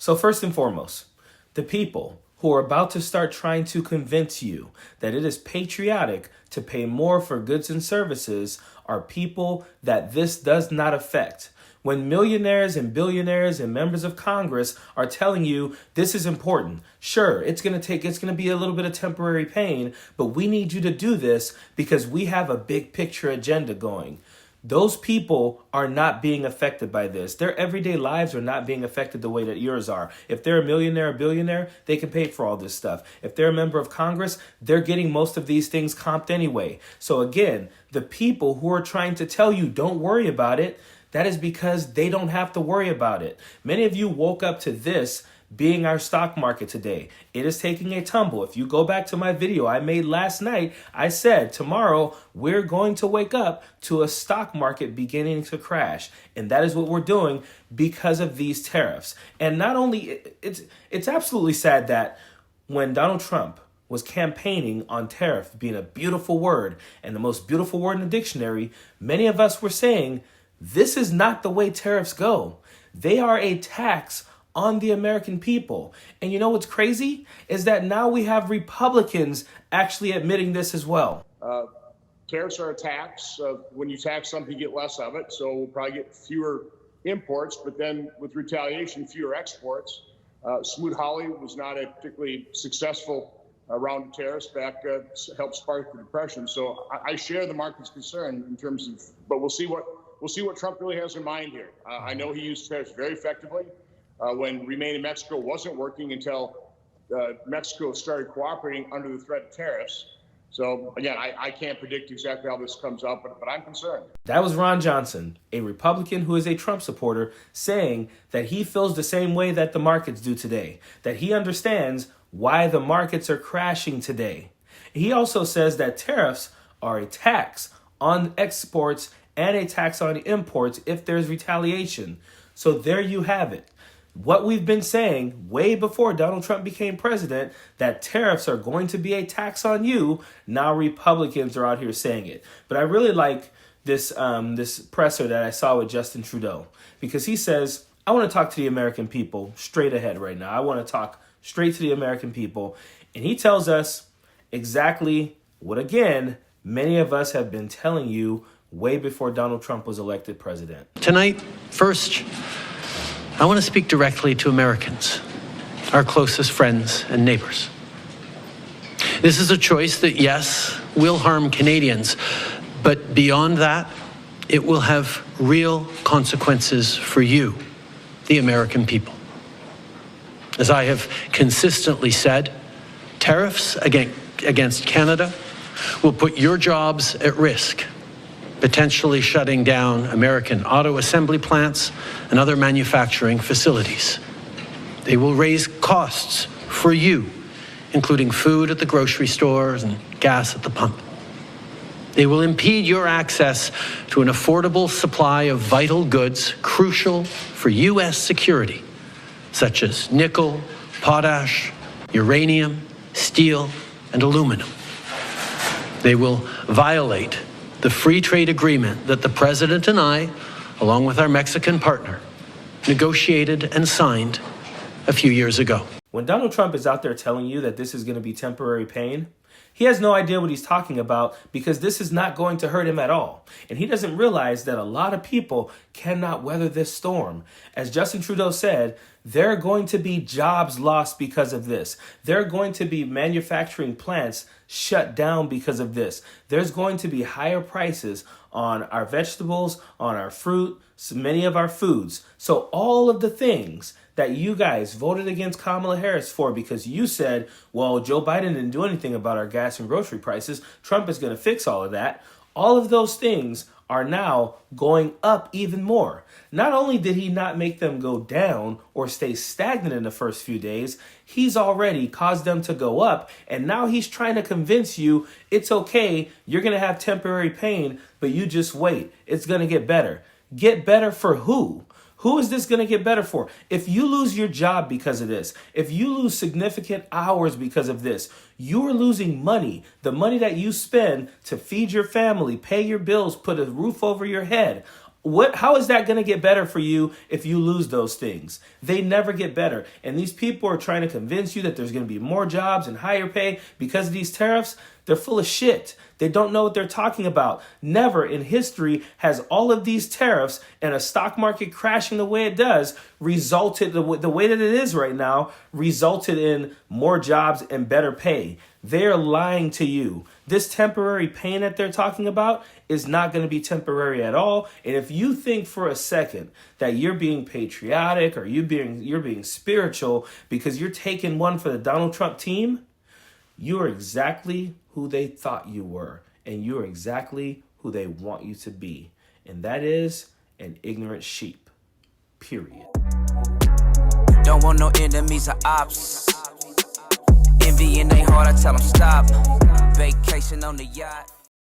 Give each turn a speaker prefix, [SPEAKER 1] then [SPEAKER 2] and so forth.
[SPEAKER 1] So first and foremost, the people who are about to start trying to convince you that it is patriotic to pay more for goods and services are people that this does not affect. When millionaires and billionaires and members of Congress are telling you this is important, sure, it's going to be a little bit of temporary pain, but we need you to do this because we have a big picture agenda going. Those people are not being affected by this. Their everyday lives are not being affected the way that yours are. If they're a millionaire or billionaire, they can pay for all this stuff. If they're a member of Congress, they're getting most of these things comped anyway. So again, the people who are trying to tell you don't worry about it, that is because they don't have to worry about it. Many of you woke up to this being our stock market today. It is taking a tumble. If you go back to my video I made last night, I said tomorrow we're going to wake up to a stock market beginning to crash. And that is what we're doing because of these tariffs. And not only, it's absolutely sad that when Donald Trump was campaigning on tariff being a beautiful word and the most beautiful word in the dictionary, many of us were saying, this is not the way tariffs go. They are a tax on the American people. And you know what's crazy? Is that now we have Republicans actually admitting this as well.
[SPEAKER 2] Tariffs are a tax. When you tax something, you get less of it. So we'll probably get fewer imports, but then with retaliation, fewer exports. Smoot-Hawley was not a particularly successful round of tariffs back, helped spark the Depression. So I share the market's concern in terms of, but we'll see what Trump really has in mind here. I know he used tariffs very effectively when Remain in Mexico wasn't working until Mexico started cooperating under the threat of tariffs. So again, I can't predict exactly how this comes up, but I'm concerned.
[SPEAKER 1] That was Ron Johnson, a Republican who is a Trump supporter, saying that he feels the same way that the markets do today, that he understands why the markets are crashing today. He also says that tariffs are a tax on exports and a tax on imports if there's retaliation. So there you have it. What we've been saying way before Donald Trump became president, that tariffs are going to be a tax on you. Now Republicans are out here saying it. But I really like this presser that I saw with Justin Trudeau, because he says, I want to talk to the American people straight ahead right now. I want to talk straight to the American people. And he tells us exactly what, again, many of us have been telling you way before Donald Trump was elected president.
[SPEAKER 3] Tonight, first, I want to speak directly to Americans, our closest friends and neighbors. This is a choice that, yes, will harm Canadians, but beyond that, it will have real consequences for you, the American people. As I have consistently said, tariffs against Canada will put your jobs at risk, potentially shutting down American auto assembly plants and other manufacturing facilities. They will raise costs for you, including food at the grocery stores and gas at the pump. They will impede your access to an affordable supply of vital goods crucial for U.S. security, such as nickel, potash, uranium, steel, and aluminum. They will violate the free trade agreement that the President and I, along with our Mexican partner, negotiated and signed a few years ago.
[SPEAKER 1] When Donald Trump is out there telling you that this is going to be temporary pain, he has no idea what he's talking about, because this is not going to hurt him at all. And he doesn't realize that a lot of people cannot weather this storm. As Justin Trudeau said, there are going to be jobs lost because of this. There are going to be manufacturing plants shut down because of this. There's going to be higher prices on our vegetables, on our fruit, many of our foods. So all of the things that you guys voted against Kamala Harris for because you said, well, Joe Biden didn't do anything about our gas and grocery prices, Trump is going to fix all of that. All of those things are now going up even more. Not only did he not make them go down or stay stagnant in the first few days, he's already caused them to go up. And now he's trying to convince you it's okay, you're going to have temporary pain, but you just wait. It's going to get better. Get better for who? Who is this going to get better for? If you lose your job because of this, if you lose significant hours because of this, you are losing money. The money that you spend to feed your family, pay your bills, put a roof over your head. How is that going to get better for you if you lose those things? They never get better. And these people are trying to convince you that there's going to be more jobs and higher pay because of these tariffs. They're full of shit. They don't know what they're talking about. Never in history has all of these tariffs and a stock market crashing the way it does resulted, the way that it is right now, resulted in more jobs and better pay. They're lying to you. This temporary pain that they're talking about is not going to be temporary at all. And if you think for a second that you're being patriotic or you're being spiritual because you're taking one for the Donald Trump team, you are exactly who they thought you were, and you're exactly who they want you to be. And that is an ignorant sheep. Period.
[SPEAKER 4] Don't want no enemies or ops. Envy in their heart, I tell them stop. Vacation on the yacht.